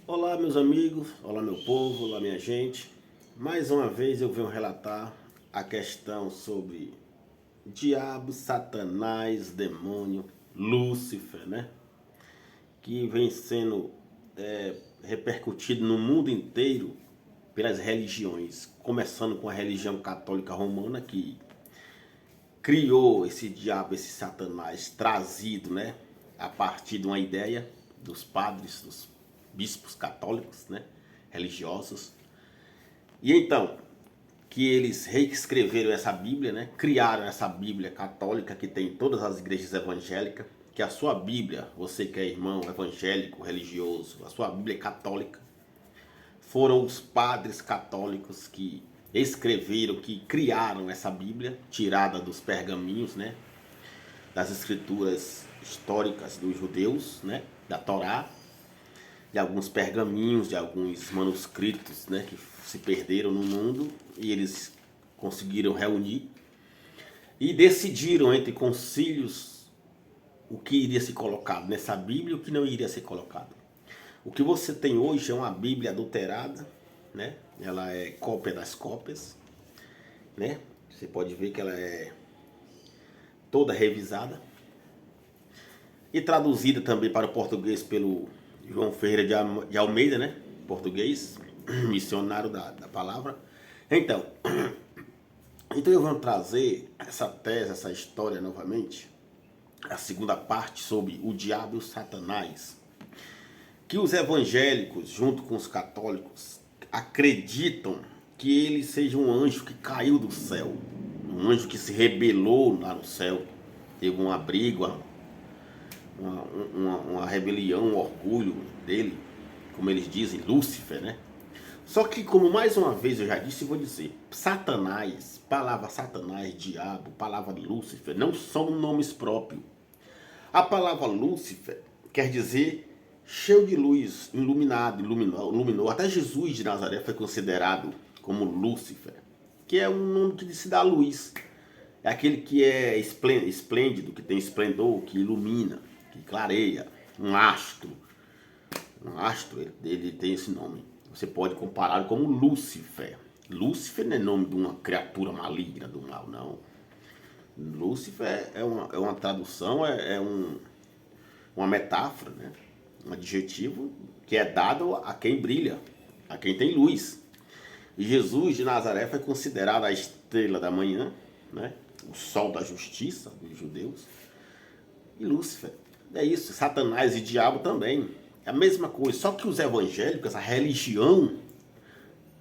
Olá, meus amigos, olá, meu povo, olá, minha gente. Mais uma vez eu venho relatar a questão sobre diabo, Satanás, demônio, Lúcifer, né? Que vem sendo repercutido no mundo inteiro pelas religiões, começando com a religião católica romana, que criou esse diabo, esse Satanás trazido, né? A partir de uma ideia dos padres, dos bispos católicos, né? Religiosos. E então, que eles reescreveram essa Bíblia, né? Criaram essa Bíblia católica que tem em todas as igrejas evangélicas, que a sua Bíblia, você que é irmão evangélico, religioso, a sua Bíblia católica, foram os padres católicos que escreveram, que criaram essa Bíblia, tirada dos pergaminhos, né? Das escrituras históricas dos judeus, né? Da Torá, de alguns pergaminhos, de alguns manuscritos, né, que se perderam no mundo, e eles conseguiram reunir e decidiram entre concílios o que iria ser colocado nessa Bíblia e o que não iria ser colocado. O que você tem hoje é uma Bíblia adulterada, né? Ela é cópia das cópias, né? Você pode ver que ela é toda revisada e traduzida também para o português pelo João Ferreira de Almeida, né? Português, missionário da palavra. Então eu vou trazer essa tese, essa história novamente, a segunda parte sobre o diabo e o Satanás, que os evangélicos, junto com os católicos, acreditam que ele seja um anjo que caiu do céu, um anjo que se rebelou lá no céu, teve uma briga, uma rebelião, um orgulho dele, como eles dizem, Lúcifer, né? Só que, como mais uma vez eu já disse e vou dizer, Satanás, palavra Satanás, diabo, palavra Lúcifer, não são nomes próprios. A palavra Lúcifer quer dizer cheio de luz, iluminado, iluminou. Até Jesus de Nazaré foi considerado como Lúcifer, que é um nome que se dá luz. É aquele que é esplêndido, que tem esplendor, que ilumina, que clareia, um astro. Um astro, ele tem esse nome. Você pode comparar como Lúcifer. Lúcifer não é nome de uma criatura maligna do mal, não. Lúcifer é uma tradução, uma metáfora, né? Um adjetivo que é dado a quem brilha, a quem tem luz. E Jesus de Nazaré foi considerado a estrela da manhã, né? O sol da justiça dos judeus. E Lúcifer. É isso, Satanás e diabo também. É a mesma coisa, só que os evangélicos, a religião,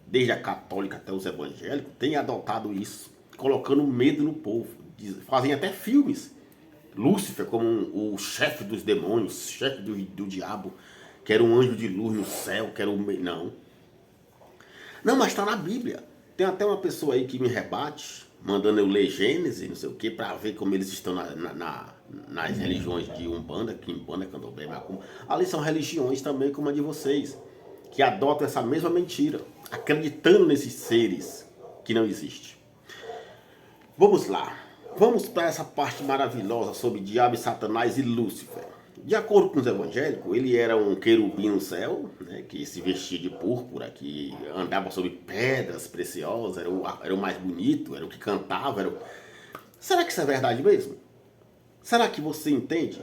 desde a católica até os evangélicos, tem adotado isso, colocando medo no povo. Fazem até filmes. Lúcifer como o chefe dos demônios, chefe do diabo, que era um anjo de luz no céu, que era um... Não. Não, mas está na Bíblia. Tem até uma pessoa aí que me rebate, mandando eu ler Gênesis, não sei o que, para ver como eles estão nas religiões de Umbanda, Quimbanda, Candomblé, Macumba. Ali são religiões também como a de vocês, que adotam essa mesma mentira, acreditando nesses seres que não existem. Vamos lá. Vamos para essa parte maravilhosa sobre diabo, Satanás e Lúcifer. De acordo com os evangélicos, ele era um querubim no céu, né, que se vestia de púrpura, que andava sobre pedras preciosas, era o mais bonito, era o que cantava. Será que isso é verdade mesmo? Será que você entende?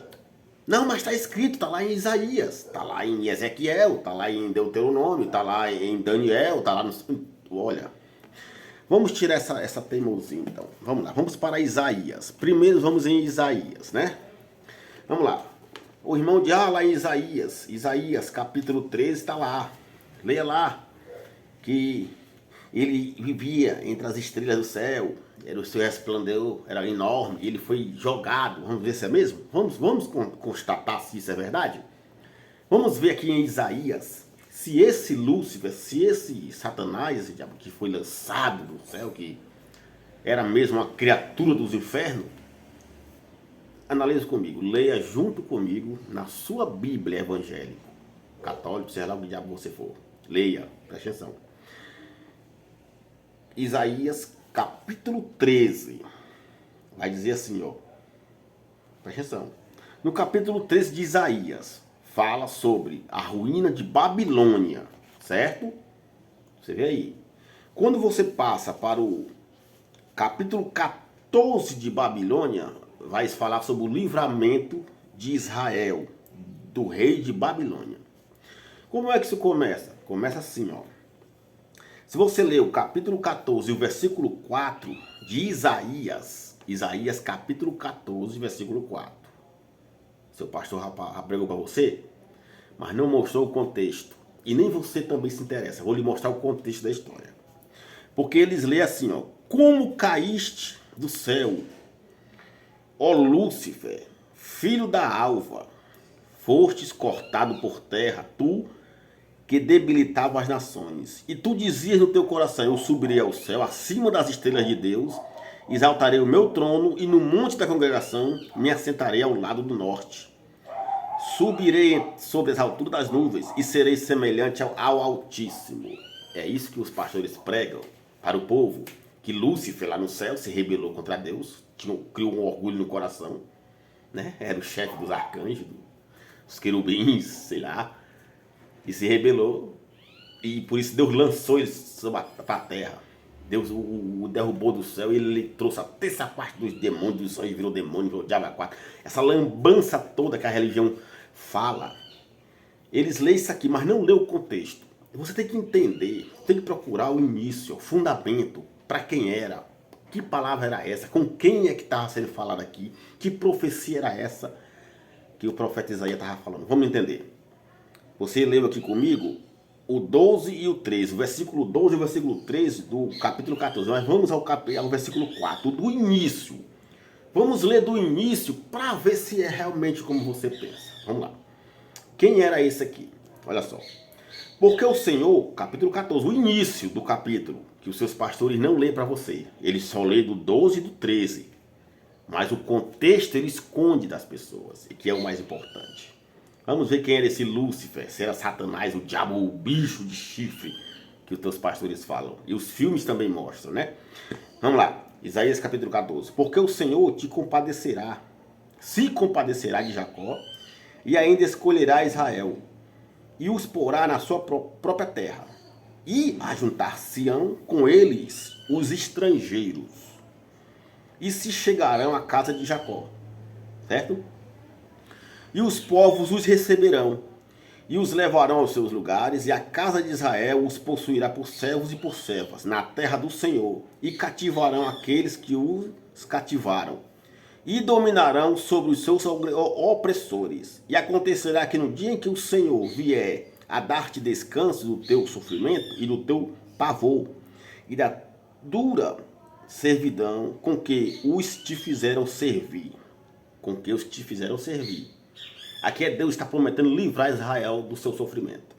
Não, mas está escrito, está lá em Isaías, está lá em Ezequiel, está lá em Deuteronômio, está lá em Daniel, está lá no... Olha, vamos tirar essa teimosia então. Vamos lá, vamos para Isaías. Primeiro vamos em Isaías, né? Vamos lá. O irmão de lá em Isaías capítulo 13 está lá. Leia lá. Que ele vivia entre as estrelas do céu. Era o seu resplendor, era enorme. Ele foi jogado. Vamos ver se é mesmo? Vamos constatar se isso é verdade? Vamos ver aqui em Isaías se esse Lúcifer, se esse Satanás, esse diabo que foi lançado do céu, que era mesmo uma criatura dos infernos. Analise comigo, leia junto comigo na sua Bíblia evangélica, católico, seja lá o diabo você for. Leia, preste atenção. Isaías capítulo 13. Vai dizer assim, ó. Preste atenção. No capítulo 13 de Isaías: fala sobre a ruína de Babilônia, certo? Você vê aí. Quando você passa para o capítulo 14 de Babilônia, vai falar sobre o livramento de Israel, do rei de Babilônia. Como é que isso começa? Começa assim, ó. Se você ler o capítulo 14 e o versículo 4 de Isaías, Isaías capítulo 14, versículo 4. Seu pastor já pregou para você, mas não mostrou o contexto. E nem você também se interessa. Vou lhe mostrar o contexto da história. Porque eles lêem assim, ó. Como caíste do céu, ó Lúcifer, filho da alva, fostes cortado por terra, tu que debilitava as nações. E tu dizias no teu coração, eu subirei ao céu, acima das estrelas de Deus, exaltarei o meu trono, e no monte da congregação me assentarei ao lado do norte. Subirei sobre as alturas das nuvens, e serei semelhante ao Altíssimo. É isso que os pastores pregam para o povo, que Lúcifer lá no céu se rebelou contra Deus, criou um orgulho no coração, né? Era o chefe dos arcanjos, dos querubins, sei lá, e se rebelou, e por isso Deus lançou ele para a terra. Deus o derrubou do céu e ele trouxe a terça parte dos demônios, dos anjos, virou demônio, virou diabo a quatro. Essa lambança toda que a religião fala. Eles leem isso aqui, mas não lê o contexto. Você tem que entender, tem que procurar o início, o fundamento, para quem era, que palavra era essa, com quem é que estava sendo falado aqui, que profecia era essa que o profeta Isaías estava falando. Vamos entender. Você leu aqui comigo o 12 e o 13, o versículo 12 e o versículo 13 do capítulo 14. Mas vamos ao versículo 4, do início. Vamos ler do início para ver se é realmente como você pensa. Vamos lá. Quem era esse aqui? Olha só. Porque o Senhor, capítulo 14, o início do capítulo, que os seus pastores não lêem para você. Eles só lêem do 12 e do 13. Mas o contexto ele esconde das pessoas, e que é o mais importante. Vamos ver quem era esse Lúcifer, se era Satanás, o diabo, o bicho de chifre, que os teus pastores falam. E os filmes também mostram, né? Vamos lá, Isaías capítulo 14. Porque o Senhor te compadecerá, se compadecerá de Jacó, e ainda escolherá Israel, e os porá na sua própria terra, e ajuntar-se-ão com eles os estrangeiros, e se chegarão à casa de Jacó, certo? E os povos os receberão, e os levarão aos seus lugares, e a casa de Israel os possuirá por servos e por servas, na terra do Senhor, e cativarão aqueles que os cativaram, e dominarão sobre os seus opressores. E acontecerá que no dia em que o Senhor vier a dar-te descanso do teu sofrimento e do teu pavor, e da dura servidão com que os te fizeram servir, com que os te fizeram servir. Aqui é Deus está prometendo livrar Israel do seu sofrimento.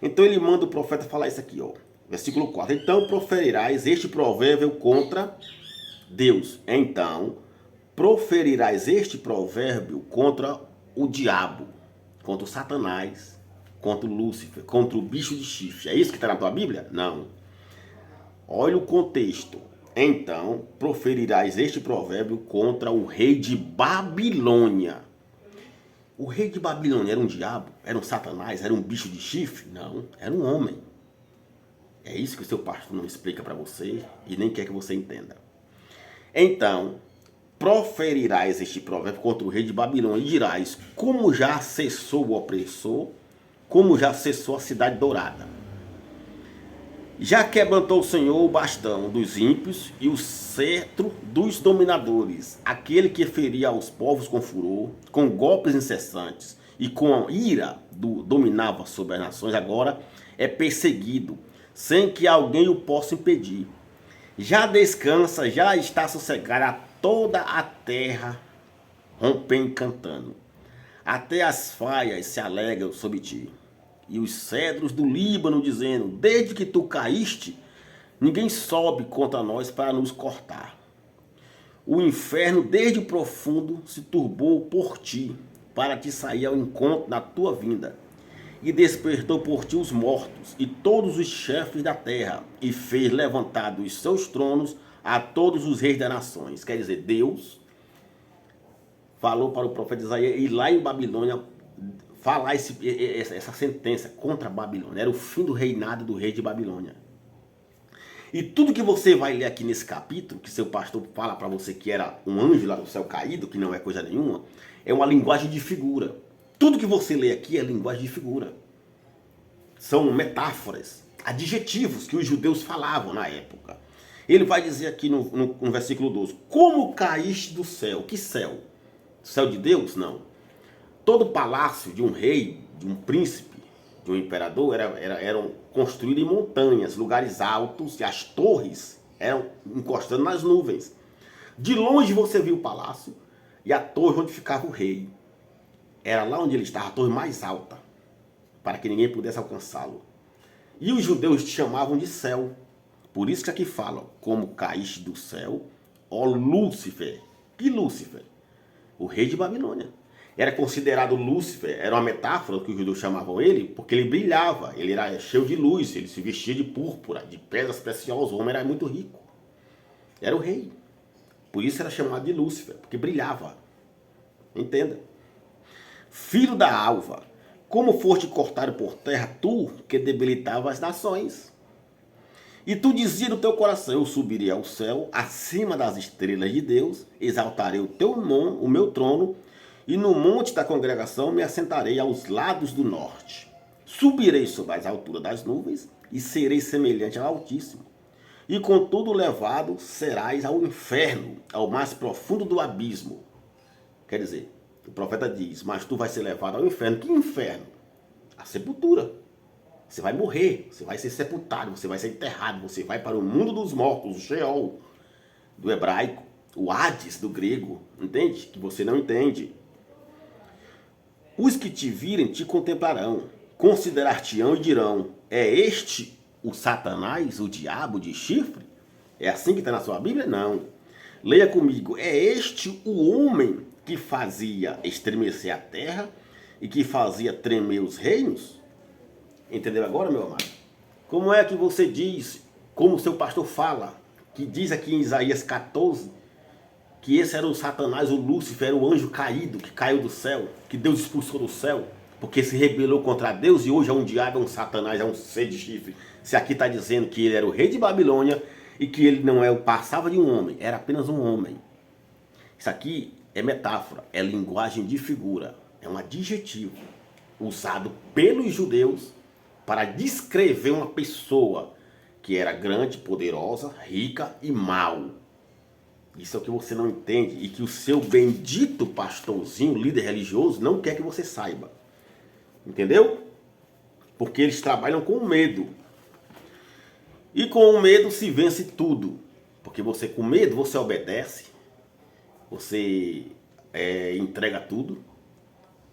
Então ele manda o profeta falar isso aqui, ó. Versículo 4. Então proferirás este provérbio contra Deus. Então proferirás este provérbio contra o diabo, contra o Satanás, contra o Lúcifer, contra o bicho de chifre. É isso que está na tua Bíblia? Não. Olha o contexto. Então proferirás este provérbio contra o rei de Babilônia. O rei de Babilônia era um diabo? Era um Satanás? Era um bicho de chifre? Não, era um homem. É isso que o seu pastor não explica para você e nem quer que você entenda. Então, proferirás este provérbio contra o rei de Babilônia e dirás, como já cessou o opressor, como já cessou a cidade dourada. Já quebrantou o Senhor o bastão dos ímpios e o cetro dos dominadores, aquele que feria aos povos com furor, com golpes incessantes e com ira dominava sobre as nações, agora é perseguido, sem que alguém o possa impedir. Já descansa, já está sossegada toda a terra, rompendo cantando. Até as faias se alegram sobre ti. E os cedros do Líbano dizendo, desde que tu caíste, ninguém sobe contra nós para nos cortar. O inferno desde o profundo se turbou por ti, para te sair ao encontro na tua vinda. E despertou por ti os mortos e todos os chefes da terra, e fez levantar dos seus tronos a todos os reis das nações. Quer dizer, Deus falou para o profeta Isaías ir lá em Babilônia falar essa sentença contra a Babilônia. Era o fim do reinado do rei de Babilônia. E tudo que você vai ler aqui nesse capítulo, que seu pastor fala para você que era um anjo lá do céu caído, que não é coisa nenhuma, é uma linguagem de figura. Tudo que você lê aqui é linguagem de figura. São metáforas, adjetivos que os judeus falavam na época. Ele vai dizer aqui no versículo 12, como caíste do céu? Que céu? Céu de Deus? Não. Todo palácio de um rei, de um príncipe, de um imperador, eram construídos em montanhas, lugares altos, e as torres eram encostando nas nuvens. De longe você viu o palácio e a torre onde ficava o rei. Era lá onde ele estava, a torre mais alta, para que ninguém pudesse alcançá-lo. E os judeus te chamavam de céu. Por isso que aqui fala, como caíste do céu, ó Lúcifer. Que Lúcifer? O rei de Babilônia. Era considerado Lúcifer, era uma metáfora que os judeus chamavam ele, porque ele brilhava, ele era cheio de luz, ele se vestia de púrpura, de pedras preciosas, o homem era muito rico. Era o rei. Por isso era chamado de Lúcifer, porque brilhava. Entenda. Filho da alva, como foste cortado por terra, tu que debilitava as nações. E tu dizia no teu coração, eu subirei ao céu, acima das estrelas de Deus, exaltarei o meu trono, e no monte da congregação me assentarei aos lados do norte. Subirei sobre as alturas das nuvens, e serei semelhante ao Altíssimo. E contudo levado serás ao inferno, ao mais profundo do abismo. Quer dizer, o profeta diz, mas tu vais ser levado ao inferno. Que inferno? A sepultura. Você vai morrer, você vai ser sepultado, você vai ser enterrado, você vai para o mundo dos mortos, o Sheol, do hebraico, o Hades, do grego, entende? Que você não entende. Os que te virem te contemplarão, considerar-te-ão e dirão, é este o Satanás, o diabo de chifre? É assim que está na sua Bíblia? Não. Leia comigo, é este o homem que fazia estremecer a terra e que fazia tremer os reinos? Entendeu agora, meu amado? Como é que você diz, como o seu pastor fala, que diz aqui em Isaías 14, que esse era o Satanás, o Lúcifer, era o anjo caído, que caiu do céu, que Deus expulsou do céu, porque se rebelou contra Deus e hoje é um diabo, é um Satanás, é um ser de chifre. Se aqui está dizendo que ele era o rei de Babilônia e que ele não passava de um homem, era apenas um homem. Isso aqui é metáfora, é linguagem de figura, é um adjetivo usado pelos judeus para descrever uma pessoa que era grande, poderosa, rica e mau. Isso é o que você não entende e que o seu bendito pastorzinho, líder religioso, não quer que você saiba. Entendeu? Porque eles trabalham com medo. E com o medo se vence tudo. Porque você com medo, você obedece. Você entrega tudo.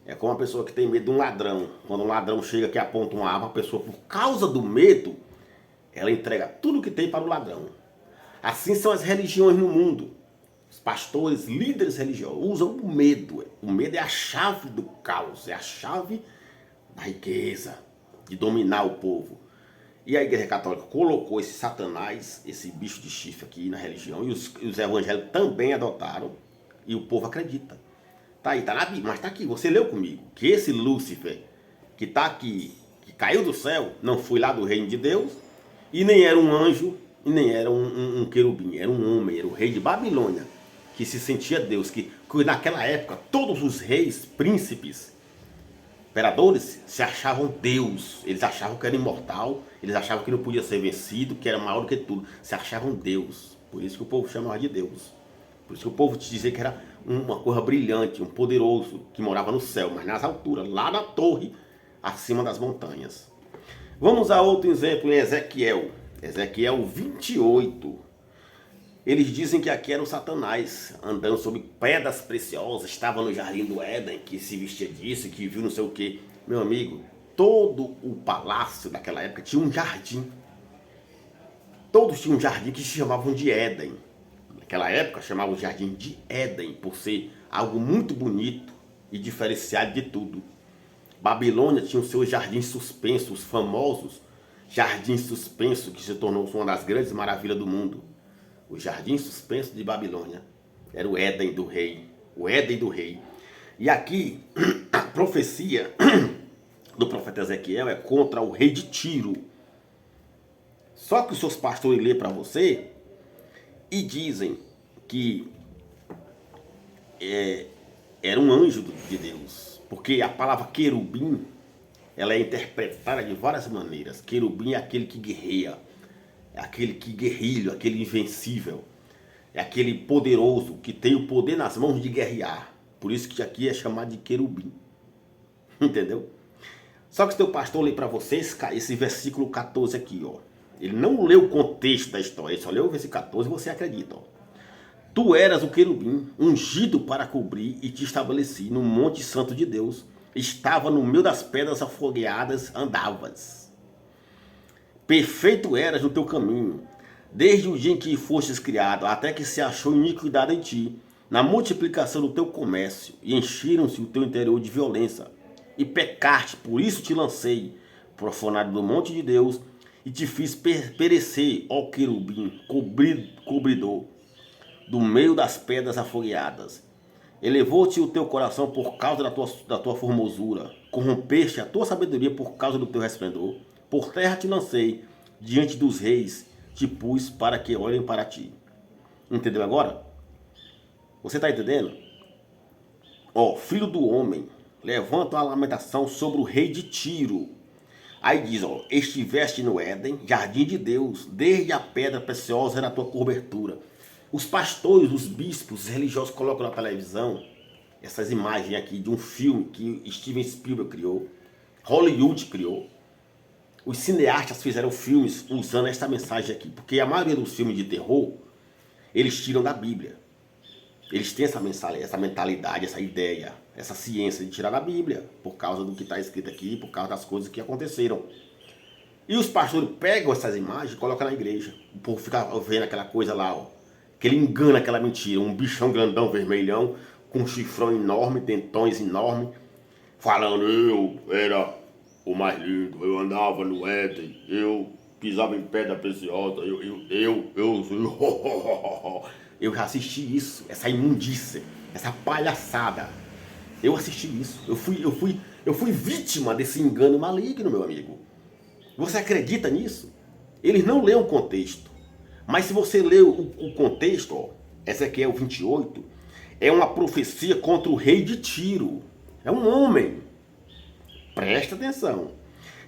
É como uma pessoa que tem medo de um ladrão. Quando um ladrão chega que aponta uma arma, a pessoa, por causa do medo, ela entrega tudo que tem para o ladrão. Assim são as religiões no mundo. Os pastores, líderes religiosos, usam o medo. O medo é a chave do caos, é a chave da riqueza, de dominar o povo. E a Igreja Católica colocou esse Satanás, esse bicho de chifre aqui na religião, e os evangélicos também adotaram, e o povo acredita. Tá aí, tá na Bíblia, mas tá aqui, você leu comigo, que esse Lúcifer, que tá aqui, que caiu do céu, não foi lá do reino de Deus, e nem era um anjo, e nem era um querubim, era um homem, era o rei de Babilônia, que se sentia Deus, que naquela época todos os reis, príncipes, imperadores se achavam Deus, eles achavam que era imortal, eles achavam que não podia ser vencido, que era maior do que tudo, se achavam Deus, por isso que o povo chamava de Deus, por isso que o povo te dizia que era uma coisa brilhante, um poderoso, que morava no céu, mas nas alturas, lá na torre, acima das montanhas. Vamos a outro exemplo em Ezequiel 28. Eles dizem que aqui era o Satanás, andando sobre pedras preciosas, estava no jardim do Éden, que se vestia disso, que viu não sei o que. Meu amigo, todo o palácio daquela época tinha um jardim. Todos tinham um jardim que se chamavam de Éden. Naquela época chamavam o jardim de Éden, por ser algo muito bonito e diferenciado de tudo. Babilônia tinha os seus jardins suspensos, os famosos jardins suspensos, que se tornou uma das grandes maravilhas do mundo. O jardim suspenso de Babilônia era o Éden do rei. O Éden do rei. E aqui, profecia do profeta Ezequiel é contra o rei de Tiro. Só que os seus pastores lêem para você e dizem que era um anjo de Deus. Porque a palavra querubim, ela é interpretada de várias maneiras. Querubim é aquele que guerreia, é aquele que guerrilha, aquele invencível. É aquele poderoso que tem o poder nas mãos de guerrear. Por isso que aqui é chamado de querubim. Entendeu? Só que o teu pastor lê para vocês esse versículo 14 aqui, ó. Ele não leu o contexto da história, ele só leu o versículo 14 e você acredita, ó. Tu eras o querubim, ungido para cobrir, e te estabeleci no monte santo de Deus. Estava no meio das pedras afogueadas, andavas. Perfeito eras no teu caminho, desde o dia em que fostes criado, até que se achou iniquidade em ti, na multiplicação do teu comércio, e encheram-se o teu interior de violência. E pecaste, por isso te lancei, profanado do monte de Deus, e te fiz perecer, ó querubim, cobridor, do meio das pedras afogueadas. Elevou-te o teu coração por causa da tua formosura, corrompeste a tua sabedoria por causa do teu resplendor. Por terra te lancei, diante dos reis te pus para que olhem para ti. Entendeu agora? Você está entendendo? Ó, filho do homem, levanta a lamentação sobre o rei de Tiro. Aí diz, ó, estiveste no Éden, jardim de Deus, desde a pedra preciosa era a tua cobertura. Os pastores, os bispos, os religiosos colocam na televisão essas imagens aqui de um filme que Steven Spielberg criou, Hollywood criou. Os cineastas fizeram filmes usando esta mensagem aqui, porque a maioria dos filmes de terror, eles tiram da Bíblia. Eles têm essa mentalidade, essa ideia, essa ciência de tirar da Bíblia, por causa do que está escrito aqui, por causa das coisas que aconteceram. E os pastores pegam essas imagens e colocam na igreja. O povo fica vendo aquela coisa lá, ó, que ele engana aquela mentira. Um bichão grandão, vermelhão, com um chifrão enorme, dentões enormes, falando, eu era o mais lindo, eu andava no Éden, eu pisava em pedra preciosa, eu já assisti isso, essa imundícia, essa palhaçada. Eu assisti isso, eu fui vítima desse engano maligno, meu amigo. Você acredita nisso? Eles não lêem o contexto. Mas se você ler o contexto, ó, Ezequiel 28, é uma profecia contra o rei de Tiro. É um homem. Presta atenção.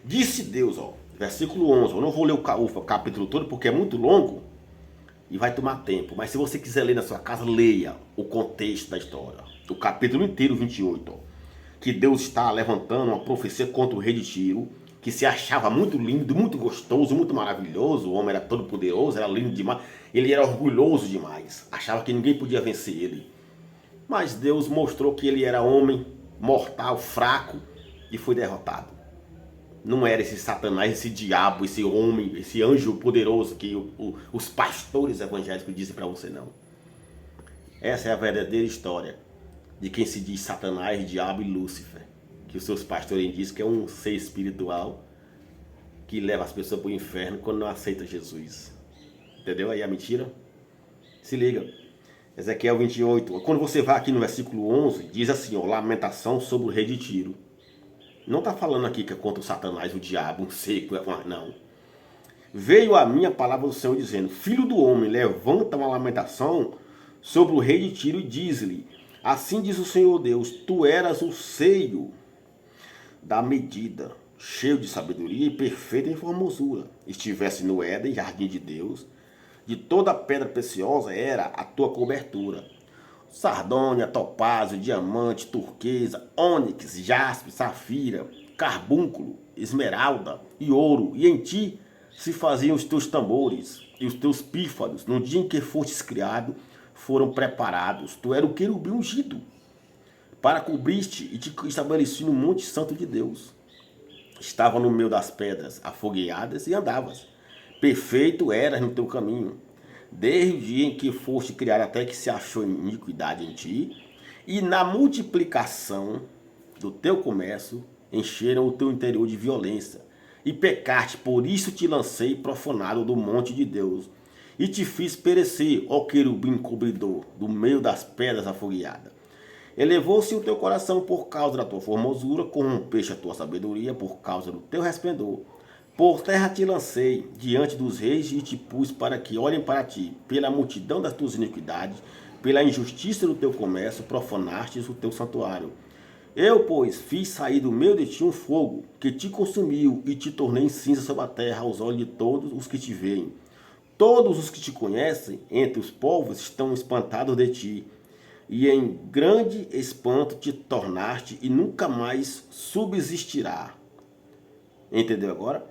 Disse Deus, ó, versículo 11. Eu não vou ler o capítulo todo porque é muito longo e vai tomar tempo. Mas se você quiser ler na sua casa, leia o contexto da história. O capítulo inteiro, 28. Ó, que Deus está levantando uma profecia contra o rei de Tiro, que se achava muito lindo, muito gostoso, muito maravilhoso. O homem era todo poderoso, era lindo demais. Ele era orgulhoso demais. Achava que ninguém podia vencer ele. Mas Deus mostrou que ele era homem, mortal, fraco, e foi derrotado. Não era esse Satanás, esse diabo, esse homem, esse anjo poderoso que os pastores evangélicos dizem para você, não. Essa é a verdadeira história de quem se diz Satanás, diabo e Lúcifer. Que os seus pastores dizem que é um ser espiritual que leva as pessoas para o inferno quando não aceita Jesus. Entendeu aí a mentira? Se liga. Ezequiel 28. Quando você vai aqui no versículo 11, diz assim, ó, lamentação sobre o rei de Tiro. Não está falando aqui que é contra o Satanás, o diabo, um seco, não. Veio a minha palavra do Senhor dizendo, filho do homem, levanta uma lamentação sobre o rei de Tiro e diz-lhe, assim diz o Senhor Deus, tu eras o seio da medida, cheio de sabedoria e perfeito em formosura. Estivesse no Éden, jardim de Deus, de toda pedra preciosa era a tua cobertura. Sardônia, topázio, diamante, turquesa, ônix, jaspe, safira, carbúnculo, esmeralda e ouro. E em ti se faziam os teus tambores e os teus pífaros. No dia em que fostes criado, foram preparados. Tu era o querubim ungido, para cobrir-te e te estabeleci no monte santo de Deus. Estava no meio das pedras afogueadas e andavas. Perfeito eras no teu caminho, desde o dia em que foste criado até que se achou iniquidade em ti, e na multiplicação do teu comércio encheram o teu interior de violência, e pecaste, por isso te lancei profanado do monte de Deus, e te fiz perecer, ó querubim cobridor, do meio das pedras afogueadas. Elevou-se o teu coração por causa da tua formosura, corrompeste a tua sabedoria por causa do teu resplendor. Por terra te lancei diante dos reis e te pus para que olhem para ti. Pela multidão das tuas iniquidades, pela injustiça do teu comércio, profanastes o teu santuário. Eu, pois, fiz sair do meio de ti um fogo, que te consumiu e te tornei em cinza sobre a terra aos olhos de todos os que te veem. Todos os que te conhecem entre os povos estão espantados de ti, e em grande espanto te tornaste e nunca mais subsistirá. Entendeu agora?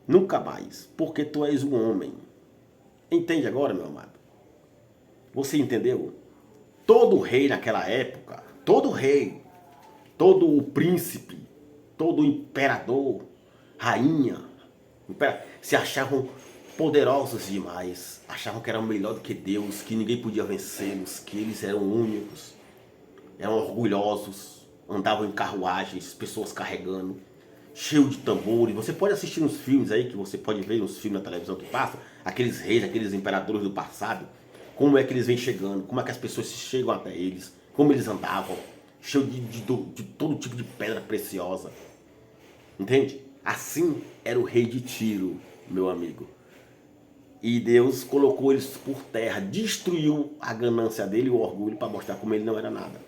Nunca mais, porque tu és um homem. Entende agora, meu amado? Você entendeu? Todo rei naquela época, todo rei, todo o príncipe, todo o imperador, rainha, se achavam poderosos demais, achavam que eram melhor do que Deus, que ninguém podia vencê-los, que eles eram únicos, eram orgulhosos, andavam em carruagens, pessoas carregando, cheio de tambores. Você pode assistir uns filmes aí, que você pode ver uns filmes na televisão que passam, aqueles reis, aqueles imperadores do passado, como é que eles vêm chegando, como é que as pessoas chegam até eles, como eles andavam, cheio de todo tipo de pedra preciosa. Entende? Assim era o rei de Tiro, meu amigo. E Deus colocou eles por terra, destruiu a ganância dele e o orgulho para mostrar como ele não era nada.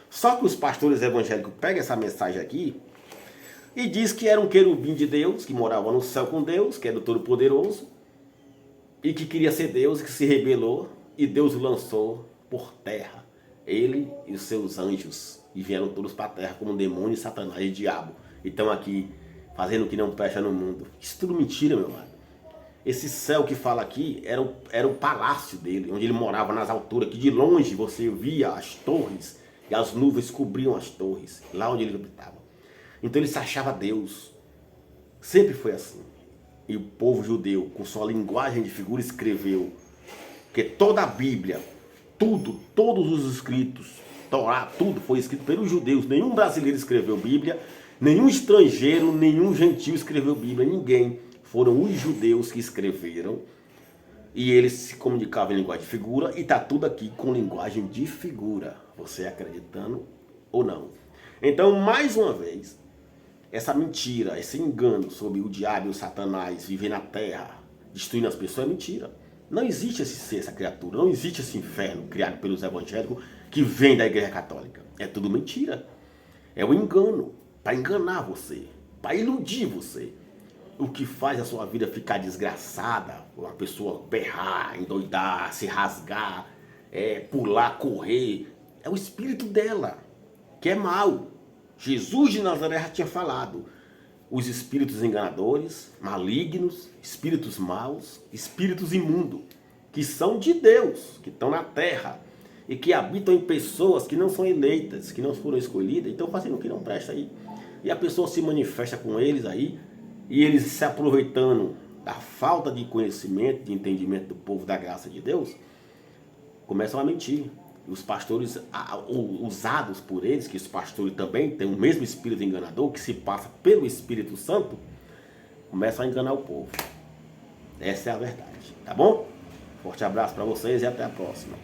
Só que os pastores evangélicos pegam essa mensagem aqui e diz que era um querubim de Deus, que morava no céu com Deus, que era o Todo-Poderoso, e que queria ser Deus, que se rebelou, e Deus o lançou por terra. Ele e os seus anjos, e vieram todos para a terra como demônio, Satanás e diabo. E estão aqui fazendo o que não presta no mundo. Isso tudo mentira, meu amado. Esse céu que fala aqui era o palácio dele, onde ele morava nas alturas, que de longe você via as torres, e as nuvens cobriam as torres, lá onde ele habitava. Então ele se achava Deus. Sempre foi assim. E o povo judeu, com sua linguagem de figura, escreveu que toda a Bíblia, tudo, todos os escritos, Torá, tudo foi escrito pelos judeus. Nenhum brasileiro escreveu Bíblia, nenhum estrangeiro, nenhum gentil escreveu Bíblia, ninguém. Foram os judeus que escreveram, e eles se comunicavam em linguagem de figura, e está tudo aqui com linguagem de figura, você acreditando ou não. Então, mais uma vez, essa mentira, esse engano sobre o diabo e o Satanás viver na terra, destruindo as pessoas, é mentira. Não existe esse ser, essa criatura, não existe esse inferno criado pelos evangélicos que vem da igreja católica. É tudo mentira. É um engano, para enganar você, para iludir você. O que faz a sua vida ficar desgraçada, uma pessoa berrar, endoidar, se rasgar, pular, correr, é o espírito dela, que é mau. Jesus de Nazaré já tinha falado, os espíritos enganadores, malignos, espíritos maus, espíritos imundos, que são de Deus, que estão na terra, e que habitam em pessoas que não são eleitas, que não foram escolhidas, e estão fazendo o que não presta aí. E a pessoa se manifesta com eles aí, e eles se aproveitando da falta de conhecimento, de entendimento do povo da graça de Deus, começam a mentir. Os pastores usados por eles, que os pastores também têm o mesmo espírito enganador, que se passa pelo Espírito Santo, começam a enganar o povo. Essa é a verdade, tá bom? Forte abraço para vocês e até a próxima.